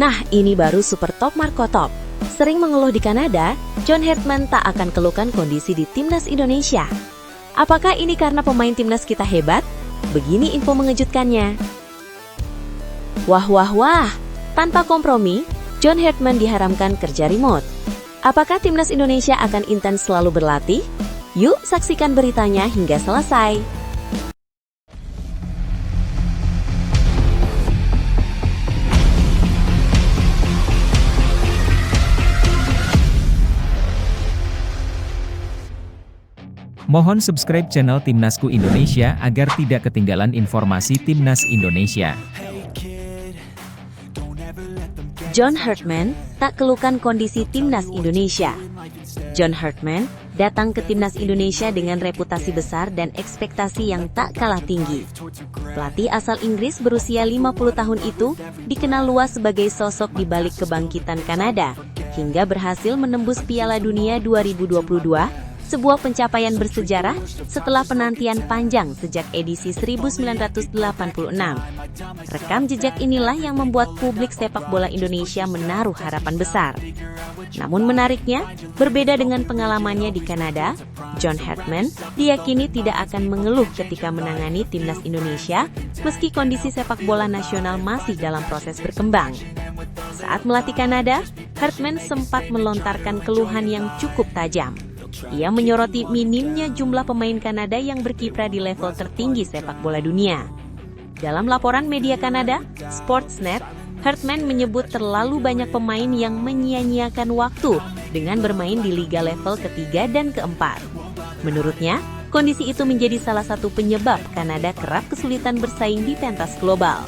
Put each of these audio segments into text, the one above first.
Nah, ini baru super top Marco Top. Sering mengeluh di Kanada, John Hartman tak akan keluhkan kondisi di timnas Indonesia. Apakah ini karena pemain timnas kita hebat? Begini info mengejutkannya. Wah, tanpa kompromi, John Hartman diharamkan kerja remote. Apakah timnas Indonesia akan intens selalu berlatih? Yuk saksikan beritanya hingga selesai. Mohon subscribe channel Timnasku Indonesia agar tidak ketinggalan informasi Timnas Indonesia. John Hartman tak keluhkan kondisi timnas Indonesia. John Hartman datang ke timnas Indonesia dengan reputasi besar dan ekspektasi yang tak kalah tinggi. Pelatih asal Inggris berusia 50 tahun itu dikenal luas sebagai sosok di balik kebangkitan Kanada hingga berhasil menembus Piala Dunia 2022. Sebuah pencapaian bersejarah setelah penantian panjang sejak edisi 1986. Rekam jejak inilah yang membuat publik sepak bola Indonesia menaruh harapan besar. Namun menariknya, berbeda dengan pengalamannya di Kanada, John Hartman diyakini tidak akan mengeluh ketika menangani timnas Indonesia meski kondisi sepak bola nasional masih dalam proses berkembang. Saat melatih Kanada, Hartman sempat melontarkan keluhan yang cukup tajam. Ia menyoroti minimnya jumlah pemain Kanada yang berkiprah di level tertinggi sepak bola dunia. Dalam laporan media Kanada, Sportsnet, Hartman menyebut terlalu banyak pemain yang menyia-nyiakan waktu dengan bermain di liga level ketiga dan keempat. Menurutnya, kondisi itu menjadi salah satu penyebab Kanada kerap kesulitan bersaing di pentas global.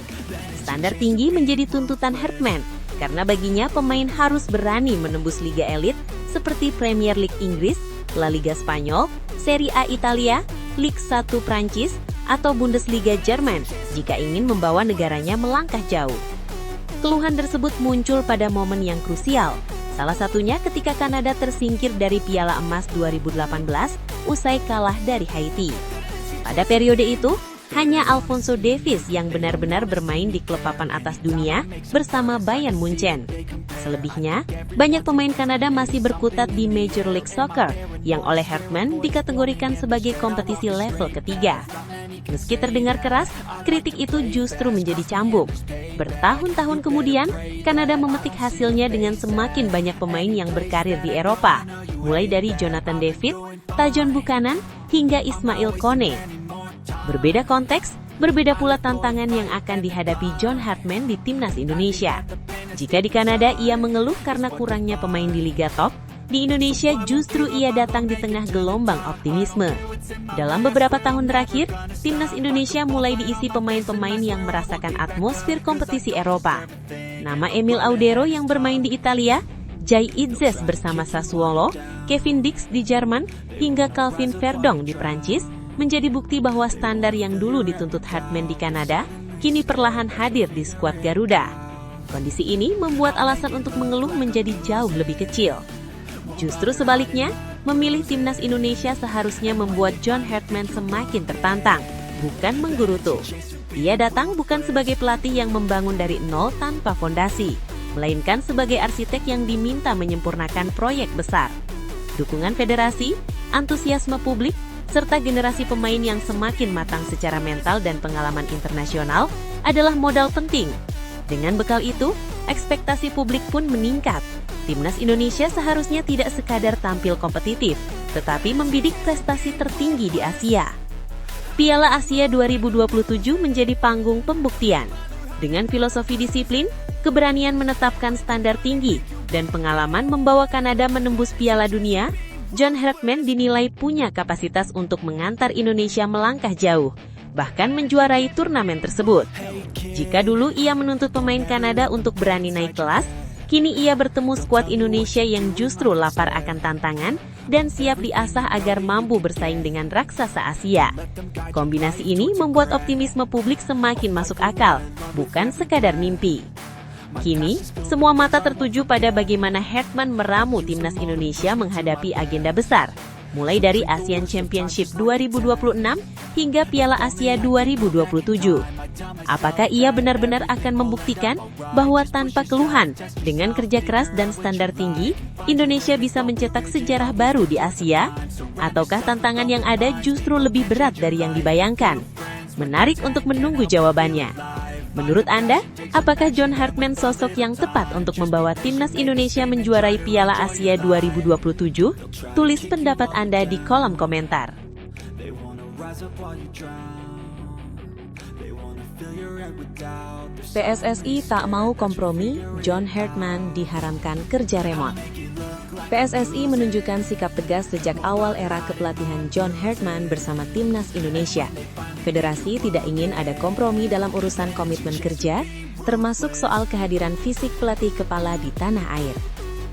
Standar tinggi menjadi tuntutan Hartman, karena baginya pemain harus berani menembus liga elit seperti Premier League Inggris, La Liga Spanyol, Serie A Italia, Ligue 1 Prancis, atau Bundesliga Jerman jika ingin membawa negaranya melangkah jauh. Keluhan tersebut muncul pada momen yang krusial, salah satunya ketika Kanada tersingkir dari Piala Emas 2018 usai kalah dari Haiti. Pada periode itu, hanya Alphonso Davies yang benar-benar bermain di klub papan atas dunia bersama Bayern Munchen. Selebihnya, banyak pemain Kanada masih berkutat di Major League Soccer yang oleh Hartman dikategorikan sebagai kompetisi level ketiga. Meski terdengar keras, kritik itu justru menjadi cambuk. Bertahun-tahun kemudian, Kanada memetik hasilnya dengan semakin banyak pemain yang berkarir di Eropa, mulai dari Jonathan David, Tajon Buchanan, hingga Ismail Kone. Berbeda konteks, berbeda pula tantangan yang akan dihadapi John Hartman di timnas Indonesia. Jika di Kanada ia mengeluh karena kurangnya pemain di Liga Top, di Indonesia justru ia datang di tengah gelombang optimisme. Dalam beberapa tahun terakhir, timnas Indonesia mulai diisi pemain-pemain yang merasakan atmosfer kompetisi Eropa. Nama Emil Audero yang bermain di Italia, Jai Itzes bersama Sassuolo, Kevin Dix di Jerman, hingga Calvin Verdong di Prancis, menjadi bukti bahwa standar yang dulu dituntut Hartman di Kanada, kini perlahan hadir di skuad Garuda. Kondisi ini membuat alasan untuk mengeluh menjadi jauh lebih kecil. Justru sebaliknya, memilih timnas Indonesia seharusnya membuat John Hartman semakin tertantang, bukan menggerutu. Dia datang bukan sebagai pelatih yang membangun dari nol tanpa fondasi, melainkan sebagai arsitek yang diminta menyempurnakan proyek besar. Dukungan federasi, antusiasme publik, serta generasi pemain yang semakin matang secara mental dan pengalaman internasional adalah modal penting. Dengan bekal itu, ekspektasi publik pun meningkat. Timnas Indonesia seharusnya tidak sekadar tampil kompetitif, tetapi membidik prestasi tertinggi di Asia. Piala Asia 2027 menjadi panggung pembuktian. Dengan filosofi disiplin, keberanian menetapkan standar tinggi, dan pengalaman membawa Kanada menembus Piala Dunia, John Hartman dinilai punya kapasitas untuk mengantar Indonesia melangkah jauh, bahkan menjuarai turnamen tersebut. Jika dulu ia menuntut pemain Kanada untuk berani naik kelas, kini ia bertemu skuad Indonesia yang justru lapar akan tantangan dan siap diasah agar mampu bersaing dengan raksasa Asia. Kombinasi ini membuat optimisme publik semakin masuk akal, bukan sekadar mimpi. Kini, semua mata tertuju pada bagaimana Hartman meramu timnas Indonesia menghadapi agenda besar. mulai dari ASEAN Championship 2026 hingga Piala Asia 2027. Apakah ia benar-benar akan membuktikan bahwa tanpa keluhan, dengan kerja keras dan standar tinggi, Indonesia bisa mencetak sejarah baru di Asia? Ataukah tantangan yang ada justru lebih berat dari yang dibayangkan? Menarik untuk menunggu jawabannya. Menurut Anda, apakah John Hartman sosok yang tepat untuk membawa timnas Indonesia menjuarai Piala Asia 2027? Tulis pendapat Anda di kolom komentar. PSSI tak mau kompromi, John Hartman diharamkan kerja remote. PSSI menunjukkan sikap tegas sejak awal era kepelatihan John Hartman bersama timnas Indonesia. Federasi tidak ingin ada kompromi dalam urusan komitmen kerja, termasuk soal kehadiran fisik pelatih kepala di tanah air.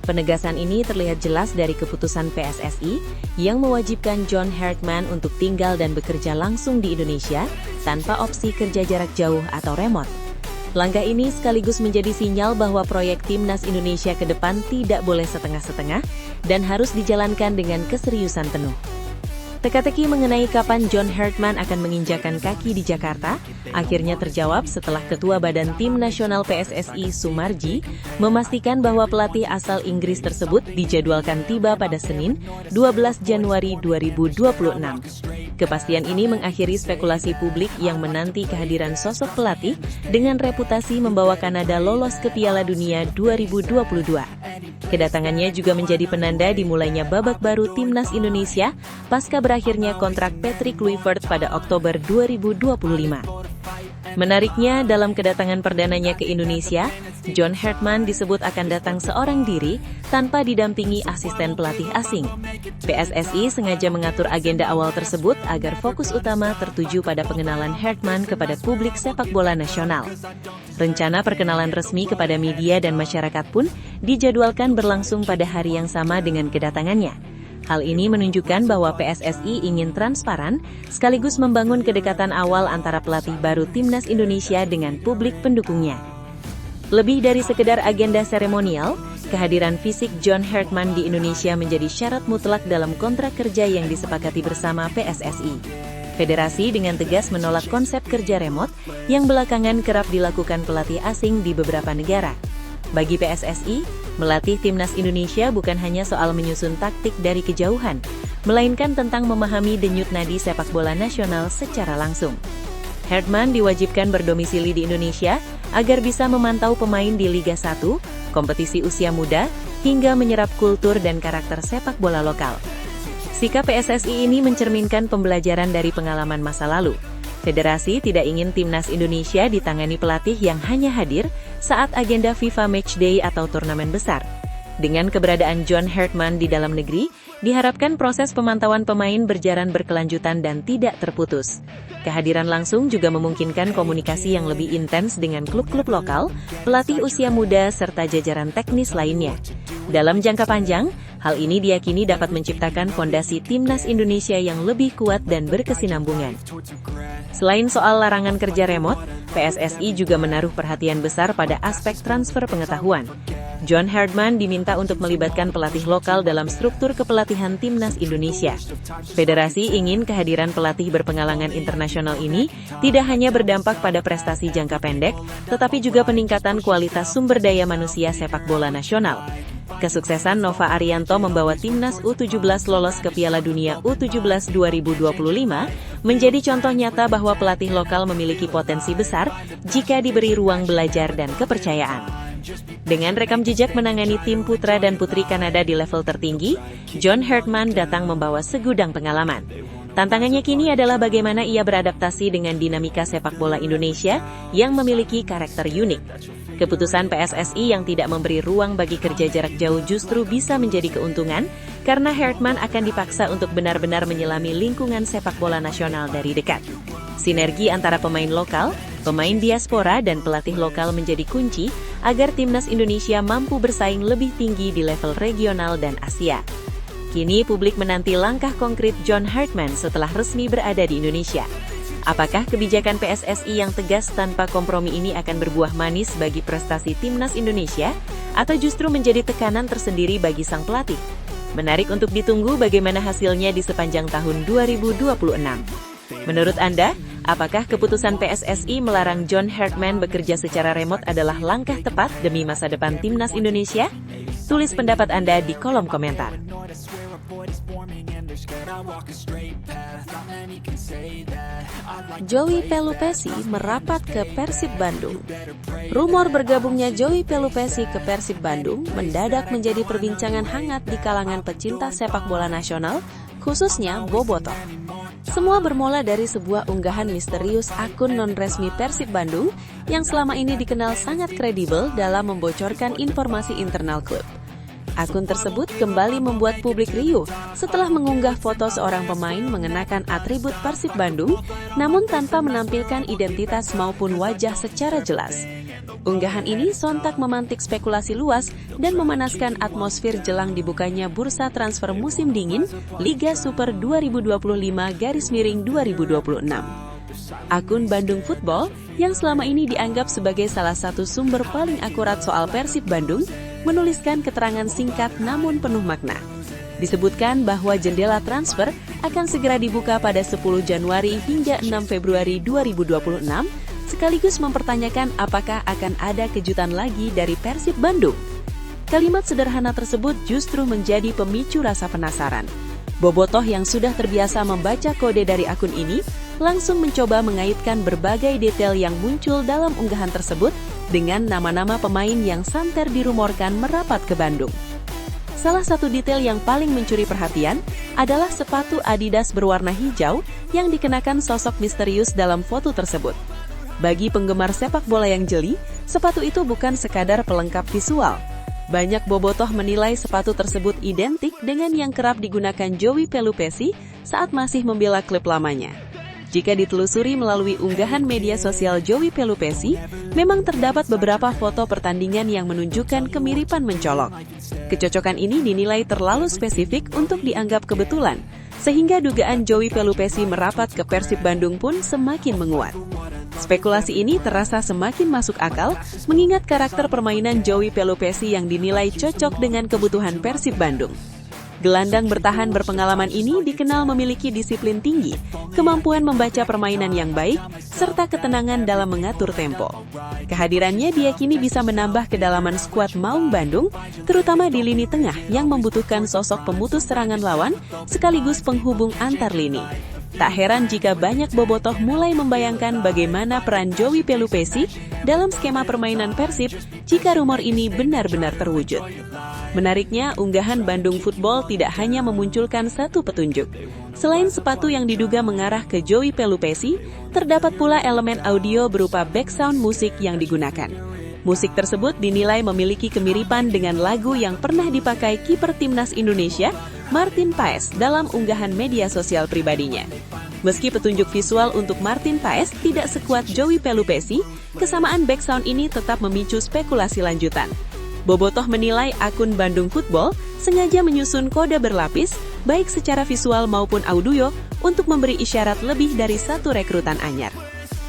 Penegasan ini terlihat jelas dari keputusan PSSI yang mewajibkan John Hartman untuk tinggal dan bekerja langsung di Indonesia tanpa opsi kerja jarak jauh atau remote. Langkah ini sekaligus menjadi sinyal bahwa proyek timnas Indonesia ke depan tidak boleh setengah-setengah dan harus dijalankan dengan keseriusan penuh. Teka-teki mengenai kapan John Hartman akan menginjakan kaki di Jakarta akhirnya terjawab setelah Ketua Badan Tim Nasional PSSI Sumarji memastikan bahwa pelatih asal Inggris tersebut dijadwalkan tiba pada Senin, 12 Januari 2026. Kepastian ini mengakhiri spekulasi publik yang menanti kehadiran sosok pelatih dengan reputasi membawa Kanada lolos ke Piala Dunia 2022. Kedatangannya juga menjadi penanda dimulainya babak baru timnas Indonesia pasca berakhirnya kontrak Patrick Kluivert pada Oktober 2025. Menariknya, dalam kedatangan perdananya ke Indonesia, John Hartman disebut akan datang seorang diri tanpa didampingi asisten pelatih asing. PSSI sengaja mengatur agenda awal tersebut agar fokus utama tertuju pada pengenalan Hartman kepada publik sepak bola nasional. Rencana perkenalan resmi kepada media dan masyarakat pun dijadwalkan berlangsung pada hari yang sama dengan kedatangannya. Hal ini menunjukkan bahwa PSSI ingin transparan sekaligus membangun kedekatan awal antara pelatih baru timnas Indonesia dengan publik pendukungnya. Lebih dari sekedar agenda seremonial, kehadiran fisik John Hartman di Indonesia menjadi syarat mutlak dalam kontrak kerja yang disepakati bersama PSSI. Federasi dengan tegas menolak konsep kerja remote yang belakangan kerap dilakukan pelatih asing di beberapa negara. Bagi PSSI, melatih timnas Indonesia bukan hanya soal menyusun taktik dari kejauhan, melainkan tentang memahami denyut nadi sepak bola nasional secara langsung. Hartman diwajibkan berdomisili di Indonesia agar bisa memantau pemain di Liga 1, kompetisi usia muda, hingga menyerap kultur dan karakter sepak bola lokal. Sikap PSSI ini mencerminkan pembelajaran dari pengalaman masa lalu. Federasi tidak ingin timnas Indonesia ditangani pelatih yang hanya hadir saat agenda FIFA Matchday atau turnamen besar. Dengan keberadaan John Hartman di dalam negeri, diharapkan proses pemantauan pemain berjalan berkelanjutan dan tidak terputus. Kehadiran langsung juga memungkinkan komunikasi yang lebih intens dengan klub-klub lokal, pelatih usia muda, serta jajaran teknis lainnya. Dalam jangka panjang, hal ini diyakini dapat menciptakan fondasi timnas Indonesia yang lebih kuat dan berkesinambungan. Selain soal larangan kerja remote, PSSI juga menaruh perhatian besar pada aspek transfer pengetahuan. John Hartman diminta untuk melibatkan pelatih lokal dalam struktur kepelatihan timnas Indonesia. Federasi ingin kehadiran pelatih berpengalaman internasional ini tidak hanya berdampak pada prestasi jangka pendek, tetapi juga peningkatan kualitas sumber daya manusia sepak bola nasional. Kesuksesan Nova Arianto membawa timnas U17 lolos ke Piala Dunia U17 2025 menjadi contoh nyata bahwa pelatih lokal memiliki potensi besar jika diberi ruang belajar dan kepercayaan. Dengan rekam jejak menangani tim putra dan putri Kanada di level tertinggi, John Hartman datang membawa segudang pengalaman. Tantangannya kini adalah bagaimana ia beradaptasi dengan dinamika sepak bola Indonesia yang memiliki karakter unik. Keputusan PSSI yang tidak memberi ruang bagi kerja jarak jauh justru bisa menjadi keuntungan karena Hartman akan dipaksa untuk benar-benar menyelami lingkungan sepak bola nasional dari dekat. Sinergi antara pemain lokal, pemain diaspora, dan pelatih lokal menjadi kunci agar timnas Indonesia mampu bersaing lebih tinggi di level regional dan Asia. Kini publik menanti langkah konkret John Hartman setelah resmi berada di Indonesia. Apakah kebijakan PSSI yang tegas tanpa kompromi ini akan berbuah manis bagi prestasi timnas Indonesia, atau justru menjadi tekanan tersendiri bagi sang pelatih? Menarik untuk ditunggu bagaimana hasilnya di sepanjang tahun 2026. Menurut Anda, apakah keputusan PSSI melarang John Hartman bekerja secara remote adalah langkah tepat demi masa depan timnas Indonesia? Tulis pendapat Anda di kolom komentar. Joey Pelupesi merapat ke Persib Bandung. Rumor bergabungnya Joey Pelupesi ke Persib Bandung mendadak menjadi perbincangan hangat di kalangan pecinta sepak bola nasional, khususnya bobotoh. Semua bermula dari sebuah unggahan misterius akun non-resmi Persib Bandung yang selama ini dikenal sangat kredibel dalam membocorkan informasi internal klub. Akun tersebut kembali membuat publik riuh setelah mengunggah foto seorang pemain mengenakan atribut Persib Bandung, namun tanpa menampilkan identitas maupun wajah secara jelas. Unggahan ini sontak memantik spekulasi luas dan memanaskan atmosfer jelang dibukanya bursa transfer musim dingin Liga Super 2025-2026. Akun Bandung Football yang selama ini dianggap sebagai salah satu sumber paling akurat soal Persib Bandung menuliskan keterangan singkat namun penuh makna. Disebutkan bahwa jendela transfer akan segera dibuka pada 10 Januari hingga 6 Februari 2026, sekaligus mempertanyakan apakah akan ada kejutan lagi dari Persib Bandung. Kalimat sederhana tersebut justru menjadi pemicu rasa penasaran. Bobotoh yang sudah terbiasa membaca kode dari akun ini langsung mencoba mengaitkan berbagai detail yang muncul dalam unggahan tersebut dengan nama-nama pemain yang santer dirumorkan merapat ke Bandung. Salah satu detail yang paling mencuri perhatian adalah sepatu Adidas berwarna hijau yang dikenakan sosok misterius dalam foto tersebut. Bagi penggemar sepak bola yang jeli, sepatu itu bukan sekadar pelengkap visual. Banyak bobotoh menilai sepatu tersebut identik dengan yang kerap digunakan Joey Pelupesi saat masih membela klub lamanya. Jika ditelusuri melalui unggahan media sosial Joey Pelupesi, memang terdapat beberapa foto pertandingan yang menunjukkan kemiripan mencolok. Kecocokan ini dinilai terlalu spesifik untuk dianggap kebetulan, sehingga dugaan Joey Pelupesi merapat ke Persib Bandung pun semakin menguat. Spekulasi ini terasa semakin masuk akal, mengingat karakter permainan Joey Pelupesi yang dinilai cocok dengan kebutuhan Persib Bandung. Gelandang bertahan berpengalaman ini dikenal memiliki disiplin tinggi, kemampuan membaca permainan yang baik, serta ketenangan dalam mengatur tempo. Kehadirannya diyakini bisa menambah kedalaman skuad Maung Bandung, terutama di lini tengah yang membutuhkan sosok pemutus serangan lawan sekaligus penghubung antar lini. Tak heran jika banyak bobotoh mulai membayangkan bagaimana peran Joey Pelupesi dalam skema permainan Persib jika rumor ini benar-benar terwujud. Menariknya, unggahan Bandung Football tidak hanya memunculkan satu petunjuk. Selain sepatu yang diduga mengarah ke Joey Pelupesi, terdapat pula elemen audio berupa background musik yang digunakan. Musik tersebut dinilai memiliki kemiripan dengan lagu yang pernah dipakai kiper timnas Indonesia, Martin Paes, dalam unggahan media sosial pribadinya. Meski petunjuk visual untuk Martin Paes tidak sekuat Joey Pelupesi, kesamaan background ini tetap memicu spekulasi lanjutan. Bobotoh menilai akun Bandung Football sengaja menyusun kode berlapis, baik secara visual maupun audio, untuk memberi isyarat lebih dari satu rekrutan anyar.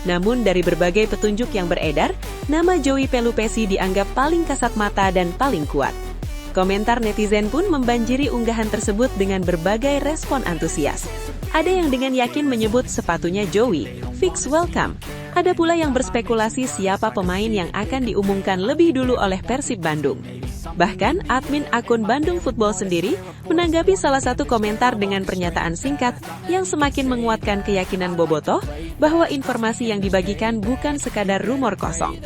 Namun dari berbagai petunjuk yang beredar, nama Joey Pelupesi dianggap paling kasat mata dan paling kuat. Komentar netizen pun membanjiri unggahan tersebut dengan berbagai respon antusias. Ada yang dengan yakin menyebut sepatunya Joey, fix welcome. Ada pula yang berspekulasi siapa pemain yang akan diumumkan lebih dulu oleh Persib Bandung. Bahkan, admin akun Bandung Football sendiri menanggapi salah satu komentar dengan pernyataan singkat yang semakin menguatkan keyakinan bobotoh bahwa informasi yang dibagikan bukan sekadar rumor kosong.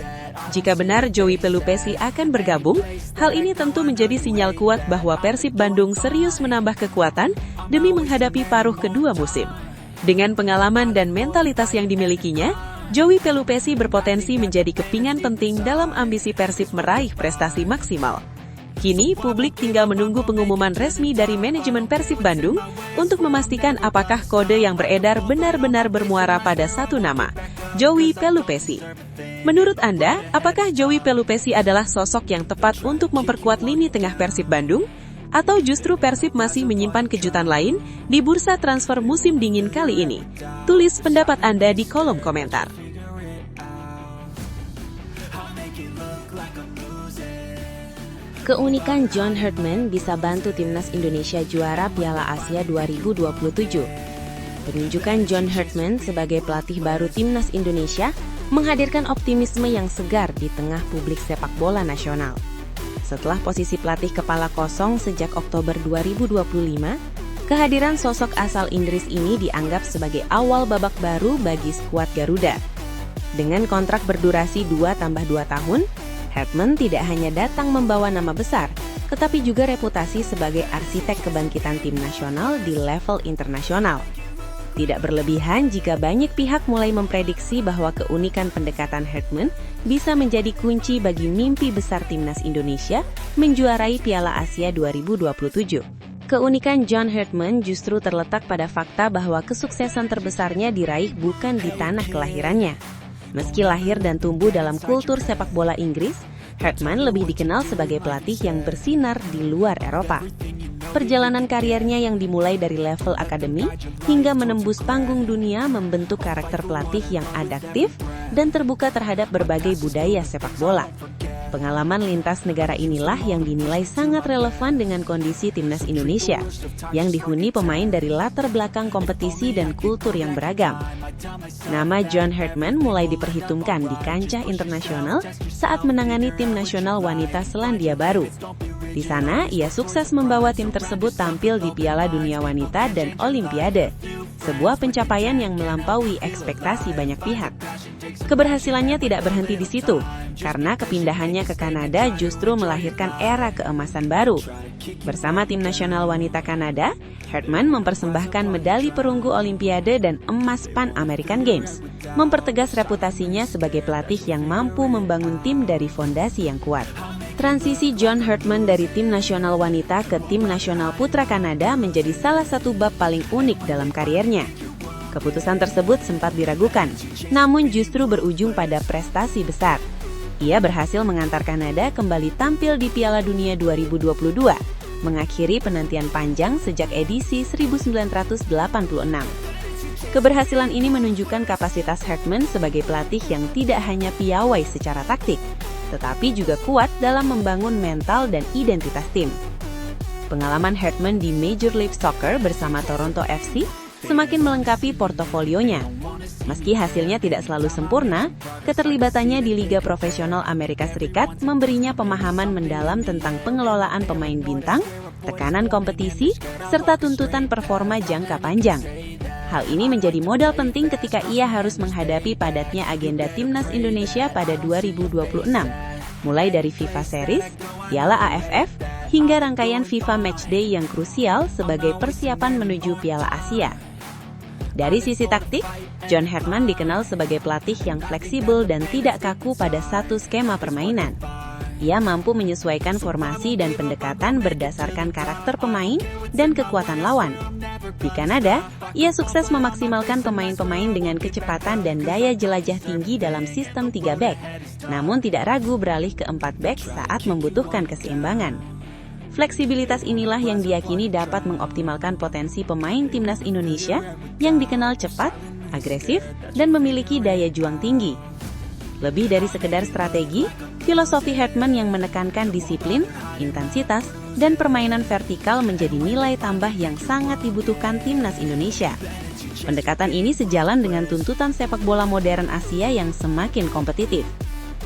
Jika benar Joey Pelupesi akan bergabung, hal ini tentu menjadi sinyal kuat bahwa Persib Bandung serius menambah kekuatan demi menghadapi paruh kedua musim. Dengan pengalaman dan mentalitas yang dimilikinya, Joey Pelupesi berpotensi menjadi kepingan penting dalam ambisi Persib meraih prestasi maksimal. Kini, publik tinggal menunggu pengumuman resmi dari manajemen Persib Bandung untuk memastikan apakah kode yang beredar benar-benar bermuara pada satu nama, Joey Pelupesi. Menurut Anda, apakah Joey Pelupesi adalah sosok yang tepat untuk memperkuat lini tengah Persib Bandung? Atau justru Persib masih menyimpan kejutan lain di bursa transfer musim dingin kali ini? Tulis pendapat Anda di kolom komentar. Keunikan John Herdman bisa bantu timnas Indonesia juara Piala Asia 2027. Penunjukan John Herdman sebagai pelatih baru timnas Indonesia menghadirkan optimisme yang segar di tengah publik sepak bola nasional. Setelah posisi pelatih kepala kosong sejak Oktober 2025, kehadiran sosok asal Inggris ini dianggap sebagai awal babak baru bagi skuad Garuda. Dengan kontrak berdurasi 2+2 tahun, Herdman tidak hanya datang membawa nama besar, tetapi juga reputasi sebagai arsitek kebangkitan tim nasional di level internasional. Tidak berlebihan jika banyak pihak mulai memprediksi bahwa keunikan pendekatan Herdman bisa menjadi kunci bagi mimpi besar timnas Indonesia menjuarai Piala Asia 2027. Keunikan John Herdman justru terletak pada fakta bahwa kesuksesan terbesarnya diraih bukan di tanah kelahirannya. Meski lahir dan tumbuh dalam kultur sepak bola Inggris, Herdman lebih dikenal sebagai pelatih yang bersinar di luar Eropa. Perjalanan kariernya yang dimulai dari level akademi hingga menembus panggung dunia membentuk karakter pelatih yang adaptif dan terbuka terhadap berbagai budaya sepak bola. Pengalaman lintas negara inilah yang dinilai sangat relevan dengan kondisi timnas Indonesia, yang dihuni pemain dari latar belakang kompetisi dan kultur yang beragam. Nama John Herdman mulai diperhitungkan di kancah internasional saat menangani tim nasional wanita Selandia Baru. Di sana, ia sukses membawa tim tersebut tampil di Piala Dunia Wanita dan Olimpiade, sebuah pencapaian yang melampaui ekspektasi banyak pihak. Keberhasilannya tidak berhenti di situ, karena kepindahannya ke Kanada justru melahirkan era keemasan baru. Bersama tim nasional wanita Kanada, Herdman mempersembahkan medali perunggu Olimpiade dan emas Pan American Games, mempertegas reputasinya sebagai pelatih yang mampu membangun tim dari fondasi yang kuat. Transisi John Herdman dari tim nasional wanita ke tim nasional putra Kanada menjadi salah satu bab paling unik dalam kariernya. Keputusan tersebut sempat diragukan, namun justru berujung pada prestasi besar. Ia berhasil mengantar Kanada kembali tampil di Piala Dunia 2022, mengakhiri penantian panjang sejak edisi 1986. Keberhasilan ini menunjukkan kapasitas Herdman sebagai pelatih yang tidak hanya piawai secara taktik, tetapi juga kuat dalam membangun mental dan identitas tim. Pengalaman Herdman di Major League Soccer bersama Toronto FC semakin melengkapi portofolionya. Meski hasilnya tidak selalu sempurna, keterlibatannya di Liga Profesional Amerika Serikat memberinya pemahaman mendalam tentang pengelolaan pemain bintang, tekanan kompetisi, serta tuntutan performa jangka panjang. Hal ini menjadi modal penting ketika ia harus menghadapi padatnya agenda timnas Indonesia pada 2026, mulai dari FIFA Series, Piala AFF, hingga rangkaian FIFA Matchday yang krusial sebagai persiapan menuju Piala Asia. Dari sisi taktik, John Herdman dikenal sebagai pelatih yang fleksibel dan tidak kaku pada satu skema permainan. Ia mampu menyesuaikan formasi dan pendekatan berdasarkan karakter pemain dan kekuatan lawan. Di Kanada, ia sukses memaksimalkan pemain-pemain dengan kecepatan dan daya jelajah tinggi dalam sistem 3 back, namun tidak ragu beralih ke 4 back saat membutuhkan keseimbangan. Fleksibilitas inilah yang diyakini dapat mengoptimalkan potensi pemain timnas Indonesia yang dikenal cepat, agresif, dan memiliki daya juang tinggi. Lebih dari sekedar strategi, filosofi Herdman yang menekankan disiplin, intensitas, dan permainan vertikal menjadi nilai tambah yang sangat dibutuhkan timnas Indonesia. Pendekatan ini sejalan dengan tuntutan sepak bola modern Asia yang semakin kompetitif.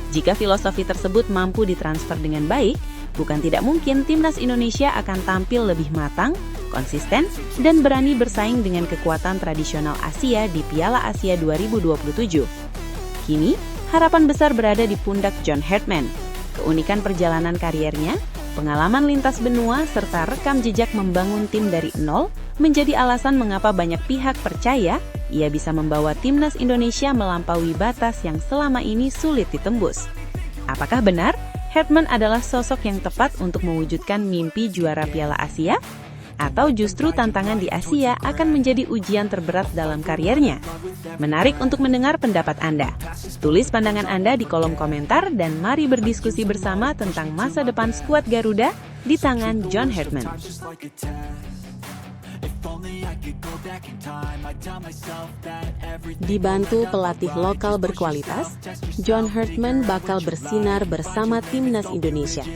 Jika filosofi tersebut mampu ditransfer dengan baik, bukan tidak mungkin timnas Indonesia akan tampil lebih matang, konsisten, dan berani bersaing dengan kekuatan tradisional Asia di Piala Asia 2027. Kini, harapan besar berada di pundak John Herdman. Keunikan perjalanan kariernya, pengalaman lintas benua, serta rekam jejak membangun tim dari nol menjadi alasan mengapa banyak pihak percaya ia bisa membawa timnas Indonesia melampaui batas yang selama ini sulit ditembus. Apakah benar Herdman adalah sosok yang tepat untuk mewujudkan mimpi juara Piala Asia? Atau justru tantangan di Asia akan menjadi ujian terberat dalam kariernya? Menarik untuk mendengar pendapat Anda. Tulis pandangan Anda di kolom komentar dan mari berdiskusi bersama tentang masa depan skuad Garuda di tangan John Herdman. Dibantu pelatih lokal berkualitas, John Hartman bakal bersinar bersama Timnas Indonesia.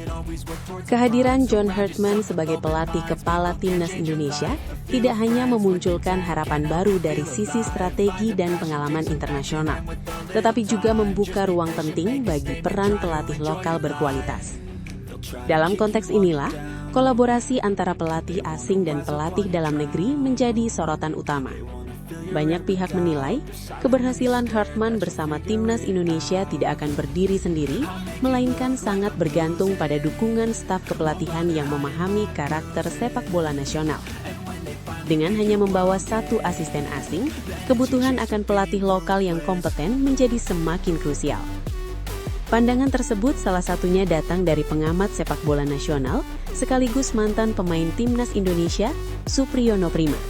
Kehadiran John Hartman sebagai pelatih kepala Timnas Indonesia tidak hanya memunculkan harapan baru dari sisi strategi dan pengalaman internasional, tetapi juga membuka ruang penting bagi peran pelatih lokal berkualitas. Dalam konteks inilah, kolaborasi antara pelatih asing dan pelatih dalam negeri menjadi sorotan utama. Banyak pihak menilai, keberhasilan Hartman bersama Timnas Indonesia tidak akan berdiri sendiri, melainkan sangat bergantung pada dukungan staf kepelatihan yang memahami karakter sepak bola nasional. Dengan hanya membawa satu asisten asing, kebutuhan akan pelatih lokal yang kompeten menjadi semakin krusial. Pandangan tersebut salah satunya datang dari pengamat sepak bola nasional, sekaligus mantan pemain Timnas Indonesia, Supriyono Prima.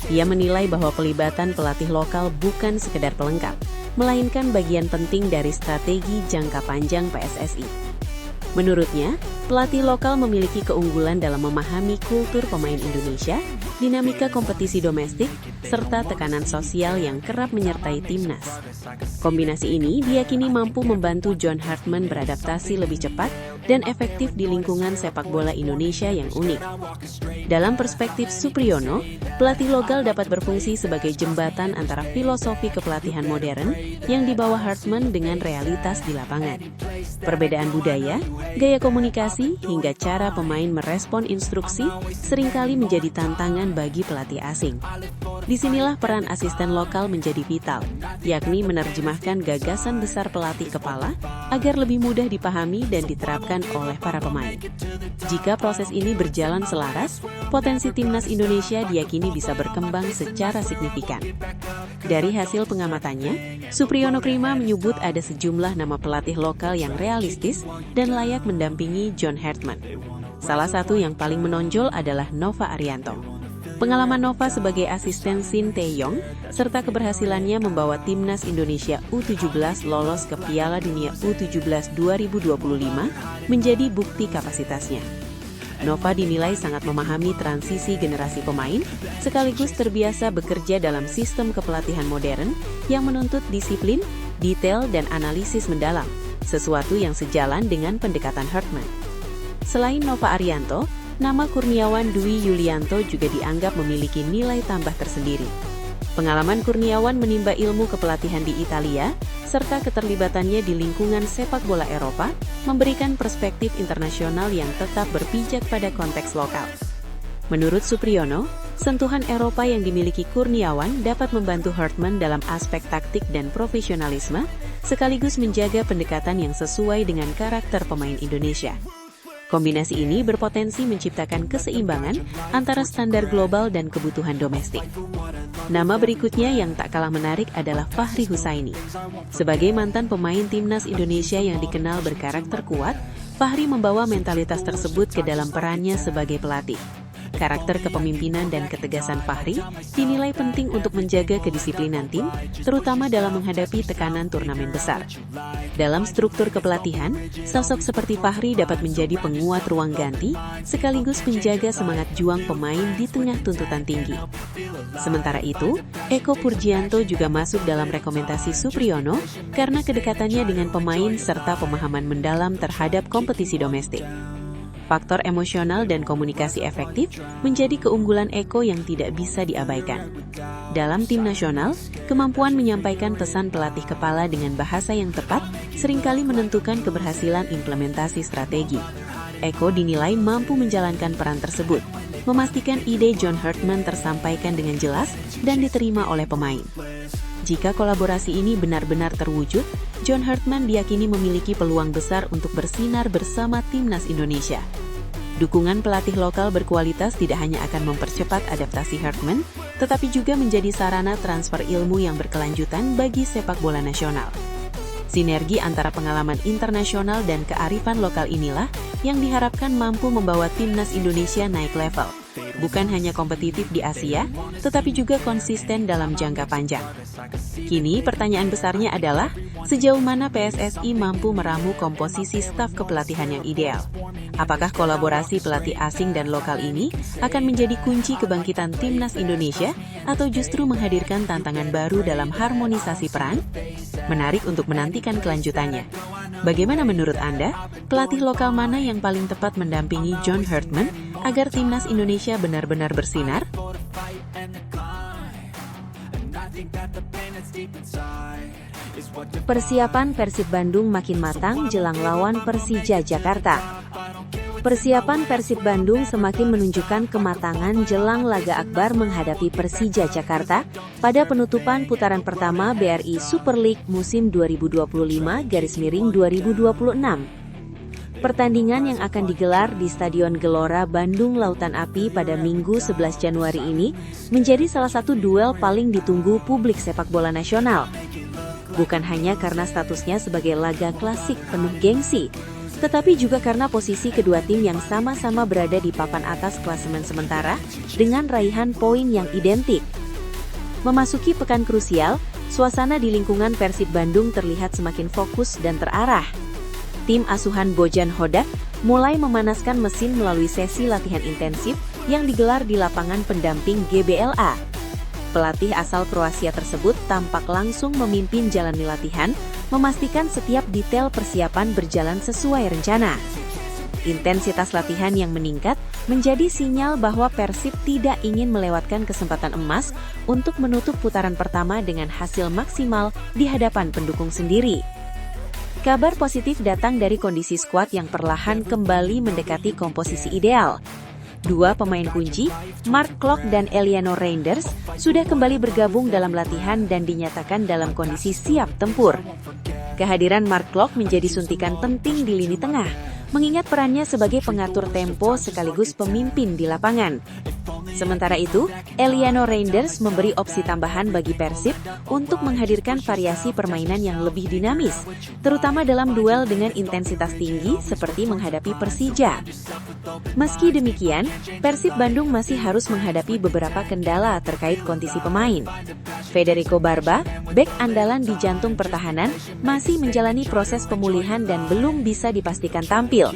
Ia menilai bahwa pelibatan pelatih lokal bukan sekedar pelengkap, melainkan bagian penting dari strategi jangka panjang PSSI. Menurutnya, pelatih lokal memiliki keunggulan dalam memahami kultur pemain Indonesia, dinamika kompetisi domestik, serta tekanan sosial yang kerap menyertai timnas. Kombinasi ini diyakini mampu membantu John Hartman beradaptasi lebih cepat dan efektif di lingkungan sepak bola Indonesia yang unik. Dalam perspektif Supriyono, pelatih lokal dapat berfungsi sebagai jembatan antara filosofi kepelatihan modern yang dibawa Hartman dengan realitas di lapangan. Perbedaan budaya, gaya komunikasi, hingga cara pemain merespon instruksi seringkali menjadi tantangan bagi pelatih asing. Disinilah peran asisten lokal menjadi vital, yakni menerjemahkan gagasan besar pelatih kepala agar lebih mudah dipahami dan diterapkan oleh para pemain. Jika proses ini berjalan selaras, potensi Timnas Indonesia diyakini bisa berkembang secara signifikan. Dari hasil pengamatannya, Supriyono Prima menyebut ada sejumlah nama pelatih lokal yang realistis dan layak mendampingi John Hartman. Salah satu yang paling menonjol adalah Nova Arianto. Pengalaman Nova sebagai asisten Shin Tae-yong, serta keberhasilannya membawa Timnas Indonesia U17 lolos ke Piala Dunia U17 2025 menjadi bukti kapasitasnya. Nova dinilai sangat memahami transisi generasi pemain, sekaligus terbiasa bekerja dalam sistem kepelatihan modern yang menuntut disiplin, detail, dan analisis mendalam, sesuatu yang sejalan dengan pendekatan Hartman. Selain Nova Arianto, nama Kurniawan Dwi Yulianto juga dianggap memiliki nilai tambah tersendiri. Pengalaman Kurniawan menimba ilmu kepelatihan di Italia, serta keterlibatannya di lingkungan sepak bola Eropa, memberikan perspektif internasional yang tetap berpijak pada konteks lokal. Menurut Supriyono, sentuhan Eropa yang dimiliki Kurniawan dapat membantu Hartman dalam aspek taktik dan profesionalisme, sekaligus menjaga pendekatan yang sesuai dengan karakter pemain Indonesia. Kombinasi ini berpotensi menciptakan keseimbangan antara standar global dan kebutuhan domestik. Nama berikutnya yang tak kalah menarik adalah Fahri Husaini. Sebagai mantan pemain Timnas Indonesia yang dikenal berkarakter kuat, Fahri membawa mentalitas tersebut ke dalam perannya sebagai pelatih. Karakter kepemimpinan dan ketegasan Fahri dinilai penting untuk menjaga kedisiplinan tim, terutama dalam menghadapi tekanan turnamen besar. Dalam struktur kepelatihan, sosok seperti Fahri dapat menjadi penguat ruang ganti, sekaligus menjaga semangat juang pemain di tengah tuntutan tinggi. Sementara itu, Eko Purjianto juga masuk dalam rekomendasi Supriyono karena kedekatannya dengan pemain serta pemahaman mendalam terhadap kompetisi domestik. Faktor emosional dan komunikasi efektif menjadi keunggulan Eko yang tidak bisa diabaikan. Dalam tim nasional, kemampuan menyampaikan pesan pelatih kepala dengan bahasa yang tepat seringkali menentukan keberhasilan implementasi strategi. Eko dinilai mampu menjalankan peran tersebut, memastikan ide John Hartman tersampaikan dengan jelas dan diterima oleh pemain. Jika kolaborasi ini benar-benar terwujud, John Hartman diyakini memiliki peluang besar untuk bersinar bersama Timnas Indonesia. Dukungan pelatih lokal berkualitas tidak hanya akan mempercepat adaptasi Hartman, tetapi juga menjadi sarana transfer ilmu yang berkelanjutan bagi sepak bola nasional. Sinergi antara pengalaman internasional dan kearifan lokal inilah yang diharapkan mampu membawa Timnas Indonesia naik level. Bukan hanya kompetitif di Asia, tetapi juga konsisten dalam jangka panjang. Kini pertanyaan besarnya adalah, sejauh mana PSSI mampu meramu komposisi staf kepelatihan yang ideal? Apakah kolaborasi pelatih asing dan lokal ini akan menjadi kunci kebangkitan timnas Indonesia atau justru menghadirkan tantangan baru dalam harmonisasi peran? Menarik untuk menantikan kelanjutannya. Bagaimana menurut Anda? Pelatih lokal mana yang paling tepat mendampingi John Herdman agar timnas Indonesia benar-benar bersinar? Persiapan Persib Bandung makin matang jelang lawan Persija Jakarta. Persiapan Persib Bandung semakin menunjukkan kematangan jelang laga akbar menghadapi Persija Jakarta pada penutupan putaran pertama BRI Super League musim 2025-2026. Pertandingan yang akan digelar di Stadion Gelora Bandung Lautan Api pada Minggu 11 Januari ini menjadi salah satu duel paling ditunggu publik sepak bola nasional. Bukan hanya karena statusnya sebagai laga klasik penuh gengsi, tetapi juga karena posisi kedua tim yang sama-sama berada di papan atas klasemen sementara dengan raihan poin yang identik. Memasuki pekan krusial, suasana di lingkungan Persib Bandung terlihat semakin fokus dan terarah. Tim asuhan Bojan Hodak mulai memanaskan mesin melalui sesi latihan intensif yang digelar di lapangan pendamping GBLA. Pelatih asal Kroasia tersebut tampak langsung memimpin jalani latihan, memastikan setiap detail persiapan berjalan sesuai rencana. Intensitas latihan yang meningkat menjadi sinyal bahwa Persib tidak ingin melewatkan kesempatan emas untuk menutup putaran pertama dengan hasil maksimal di hadapan pendukung sendiri. Kabar positif datang dari kondisi skuad yang perlahan kembali mendekati komposisi ideal. Dua pemain kunci, Mark Klok dan Eliano Reinders, sudah kembali bergabung dalam latihan dan dinyatakan dalam kondisi siap tempur. Kehadiran Mark Klok menjadi suntikan penting di lini tengah, mengingat perannya sebagai pengatur tempo sekaligus pemimpin di lapangan. Sementara itu, Eliano Reinders memberi opsi tambahan bagi Persib untuk menghadirkan variasi permainan yang lebih dinamis, terutama dalam duel dengan intensitas tinggi seperti menghadapi Persija. Meski demikian, Persib Bandung masih harus menghadapi beberapa kendala terkait kondisi pemain. Federico Barba, bek andalan di jantung pertahanan, masih menjalani proses pemulihan dan belum bisa dipastikan tampil.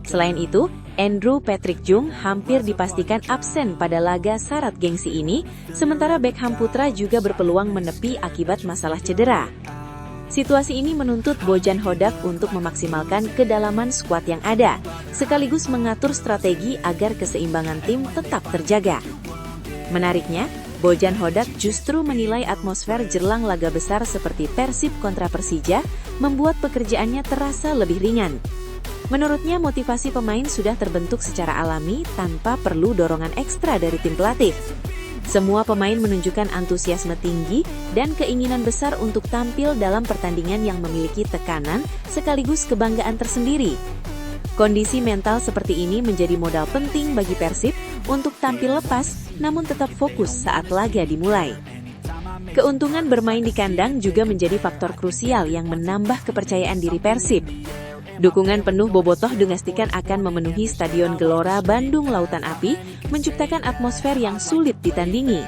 Selain itu, Andrew Patrick Jung hampir dipastikan absen pada laga syarat gengsi ini, sementara Beckham Putra juga berpeluang menepi akibat masalah cedera. Situasi ini menuntut Bojan Hodak untuk memaksimalkan kedalaman skuad yang ada, sekaligus mengatur strategi agar keseimbangan tim tetap terjaga. Menariknya, Bojan Hodak justru menilai atmosfer jelang laga besar seperti Persib kontra Persija membuat pekerjaannya terasa lebih ringan. Menurutnya, motivasi pemain sudah terbentuk secara alami tanpa perlu dorongan ekstra dari tim pelatih. Semua pemain menunjukkan antusiasme tinggi dan keinginan besar untuk tampil dalam pertandingan yang memiliki tekanan sekaligus kebanggaan tersendiri. Kondisi mental seperti ini menjadi modal penting bagi Persib untuk tampil lepas namun tetap fokus saat laga dimulai. Keuntungan bermain di kandang juga menjadi faktor krusial yang menambah kepercayaan diri Persib. Dukungan penuh bobotoh dipastikan akan memenuhi Stadion Gelora Bandung Lautan Api, menciptakan atmosfer yang sulit ditandingi.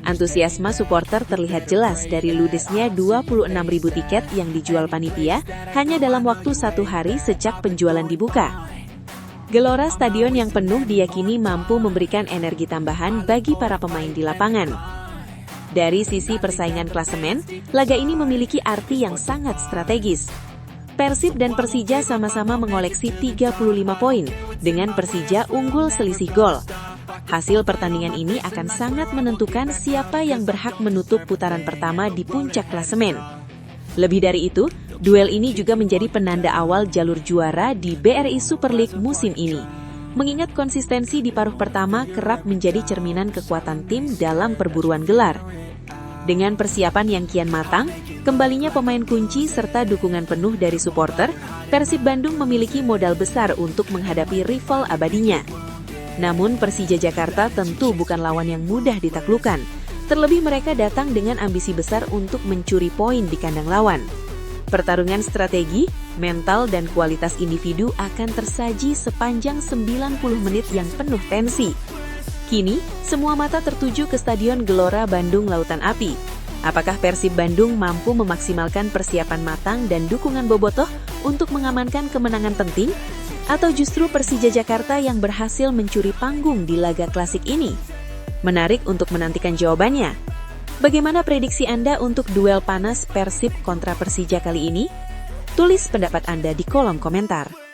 Antusiasme supporter terlihat jelas dari ludesnya 26.000 tiket yang dijual panitia hanya dalam waktu 1 hari sejak penjualan dibuka. Gelora stadion yang penuh diyakini mampu memberikan energi tambahan bagi para pemain di lapangan. Dari sisi persaingan klasemen, laga ini memiliki arti yang sangat strategis. Persib dan Persija sama-sama mengoleksi 35 poin, dengan Persija unggul selisih gol. Hasil pertandingan ini akan sangat menentukan siapa yang berhak menutup putaran pertama di puncak klasemen. Lebih dari itu, duel ini juga menjadi penanda awal jalur juara di BRI Super League musim ini. Mengingat konsistensi di paruh pertama kerap menjadi cerminan kekuatan tim dalam perburuan gelar. Dengan persiapan yang kian matang, kembalinya pemain kunci serta dukungan penuh dari supporter, Persib Bandung memiliki modal besar untuk menghadapi rival abadinya. Namun Persija Jakarta tentu bukan lawan yang mudah ditaklukkan, terlebih mereka datang dengan ambisi besar untuk mencuri poin di kandang lawan. Pertarungan strategi, mental, dan kualitas individu akan tersaji sepanjang 90 menit yang penuh tensi. Kini, semua mata tertuju ke Stadion Gelora Bandung Lautan Api. Apakah Persib Bandung mampu memaksimalkan persiapan matang dan dukungan bobotoh untuk mengamankan kemenangan penting? Atau justru Persija Jakarta yang berhasil mencuri panggung di laga klasik ini? Menarik untuk menantikan jawabannya. Bagaimana prediksi Anda untuk duel panas Persib kontra Persija kali ini? Tulis pendapat Anda di kolom komentar.